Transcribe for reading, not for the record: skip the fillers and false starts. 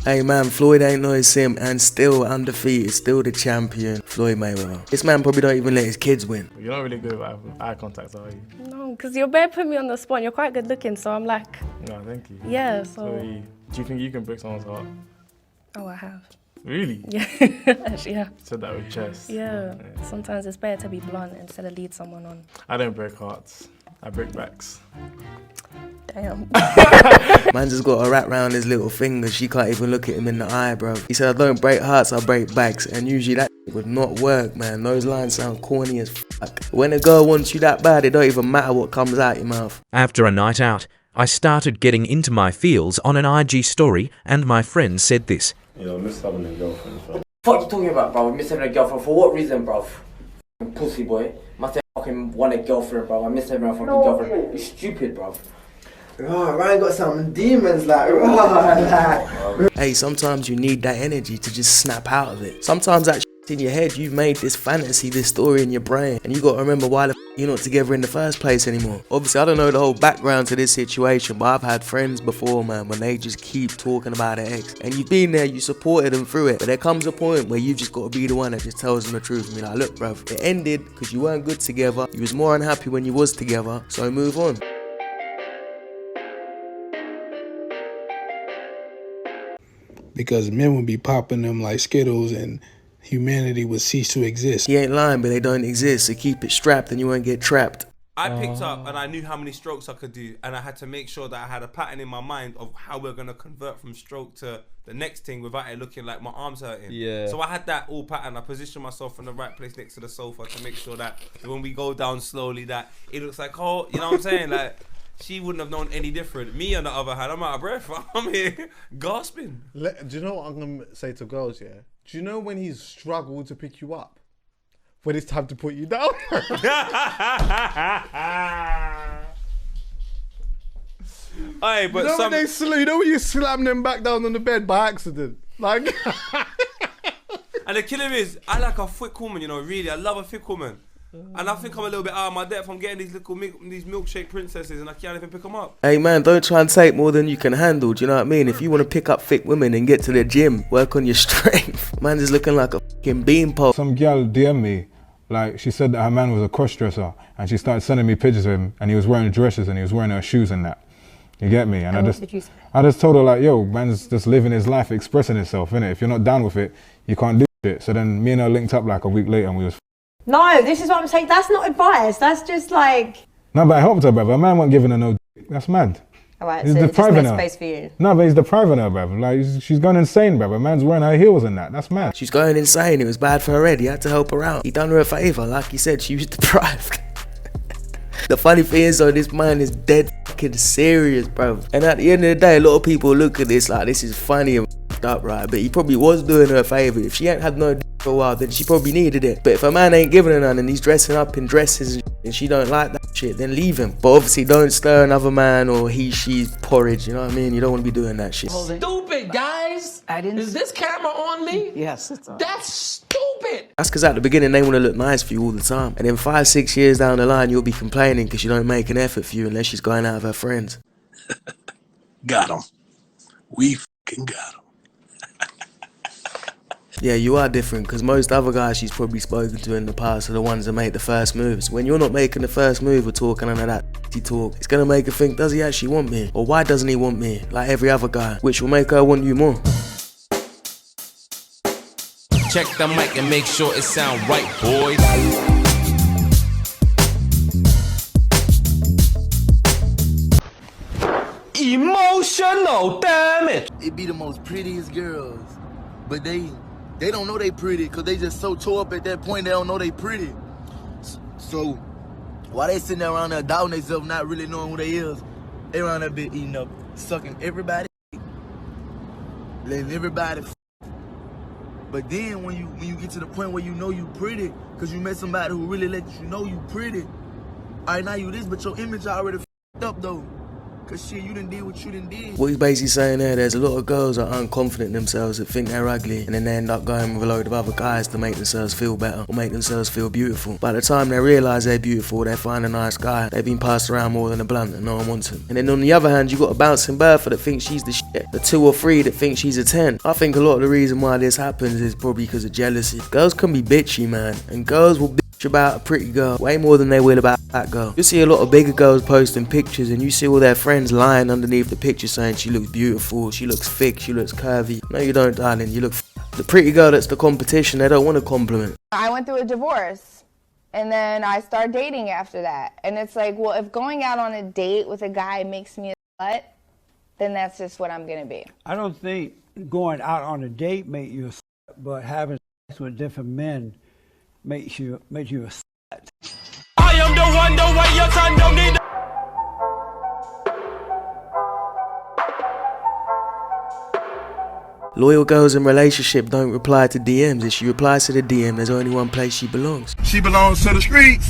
Hey man, Floyd ain't no simp and still undefeated, still the champion, Floyd Mayweather. This man probably don't even let his kids win. You're not really good with eye contact, are you? No, because you're bare putting me on the spot. You're quite good looking, so I'm like... No, thank you. Yeah, So so... do you think you can break someone's heart? Oh, I have. Really? Yeah, actually, yeah. Said that with chest. Yeah, sometimes it's better to be blunt instead of lead someone on. I don't break hearts. I break backs. Damn. Man's just got a wrap round his little finger. She can't even look at him in the eye, bro. He said, I don't break hearts, I break backs. And usually that would not work, man. Those lines sound corny as fuck. When a girl wants you that bad, it don't even matter what comes out your mouth. After a night out, I started getting into my feels on an IG story, and my friend said this. Yeah, I miss having a girlfriend, bro. Fuck you talking about, bro? I miss having a girlfriend. For what reason, bro? Pussy boy. Must have fucking want a girlfriend, bro. I miss having a fucking girlfriend. You're stupid, bro. Oh, Ryan got some demons like, Hey, sometimes you need that energy to just snap out of it. Sometimes that in your head, you've made this fantasy, this story in your brain, and you got to remember why the you're not together in the first place anymore. Obviously, I don't know the whole background to this situation, but I've had friends before, man, when they just keep talking about their ex, and you've been there, you supported them through it, but there comes a point where you've just got to be the one that just tells them the truth and be like, look, bruv, it ended because you weren't good together, you was more unhappy when you was together, so move on. Because men would be popping them like Skittles and humanity would cease to exist. He ain't lying, but they don't exist, so keep it strapped and you won't get trapped. I picked up and I knew how many strokes I could do, and I had to make sure that I had a pattern in my mind of how we're going to convert from stroke to the next thing without it looking like my arm's hurting. Yeah. So I had that all pattern. I positioned myself in the right place next to the sofa to make sure that when we go down slowly that it looks like, oh, you know what I'm saying? Like, she wouldn't have known any different. Me, on the other hand, I'm out of breath. I'm here gasping. Do you know what I'm going to say to girls, yeah? Do you know when he's struggled to pick you up? When it's time to put you down? Aye, but you know when you slam them back down on the bed by accident? Like... And the killer is, I like a thick woman, you know, really. I love a thick woman. And I think I'm a little bit out of my depth. I'm getting these little these milkshake princesses and I can't even pick them up. Hey man, don't try and take more than you can handle, do you know what I mean? If you want to pick up thick women and get to the gym, work on your strength. Man is looking like a fucking beanpole. Some girl DM me, like she said that her man was a cross-dresser and she started sending me pictures of him and he was wearing dresses and he was wearing her shoes and that. You get me? And I just told her like, yo, man's just living his life, expressing himself, innit? If you're not down with it, you can't do it. So then me and her linked up like a week later and we was No, this is what I'm saying. That's not advice. That's just like... No, but I helped her, bruv. Her man wasn't giving her no dick. That's mad. Alright, he's so depriving just her. make space for you. No, but he's depriving her, bruv. Like, she's gone insane, bruv. Her man's wearing her heels and that. That's mad. She's going insane. It was bad for her head. He had to help her out. He done her a favour. Like he said, she was deprived. The funny thing is though, this man is dead fucking serious, bro. And at the end of the day, a lot of people look at this like this is funny and up, right? But he probably was doing her a favour. If she ain't had no for a while, then she probably needed it. But if a man ain't giving her none and he's dressing up in dresses and she don't like that shit, then leave him. But obviously don't stir another man or she's porridge, you know what I mean? You don't want to be doing that shit. Stupid, guys! Is this camera on me? Yes, it's on. That's stupid! That's because at the beginning they want to look nice for you all the time. And then 5-6 years down the line, you'll be complaining because she don't make an effort for you unless she's going out with her friends. Got him. We fucking got him. Yeah, you are different because most other guys she's probably spoken to in the past are the ones that make the first moves. When you're not making the first move or talking none of that talk, it's going to make her think, does he actually want me? Or why doesn't he want me? Like every other guy, which will make her want you more. Check the mic and make sure it sound right, boys. Emotional damage! It be the most prettiest girls, but they don't know they pretty because they just so tore up at that point they don't know they pretty. So while they sitting there around there doubting themselves, not really knowing who they is, they around there bit eating up, sucking everybody, letting everybody. But then when you get to the point where you know you pretty, because you met somebody who really let you know you pretty. All right, now you this, but your image already f***ed up though. Cause shit, you done did what you done did. What he's basically saying there, there's a lot of girls that are unconfident in themselves, that think they're ugly, and then they end up going with a load of other guys to make themselves feel better or make themselves feel beautiful. By the time they realise they're beautiful, they find a nice guy, they've been passed around more than a blunt and no one wants him. And then on the other hand, you got a bouncing Bertha that thinks she's the shit, the 2 or 3 that think she's a 10. I think a lot of the reason why this happens is probably because of jealousy. Girls can be bitchy, man, and girls will bitch about a pretty girl way more than they will about that girl. You see a lot of bigger girls posting pictures and you see all their friends lying underneath the picture saying she looks beautiful, she looks thick, she looks curvy. No you don't, darling, you look the pretty girl that's the competition, they don't want a compliment. I went through a divorce and then I started dating after that. And it's like, well, if going out on a date with a guy makes me a slut, then that's just what I'm gonna be. I don't think going out on a date makes you a slut, but having sex with different men makes you a slut. I am the one, the way your son don't need. Loyal girls in relationship don't reply to DMs. If she replies to the DM, there's only one place she belongs. She belongs to the streets.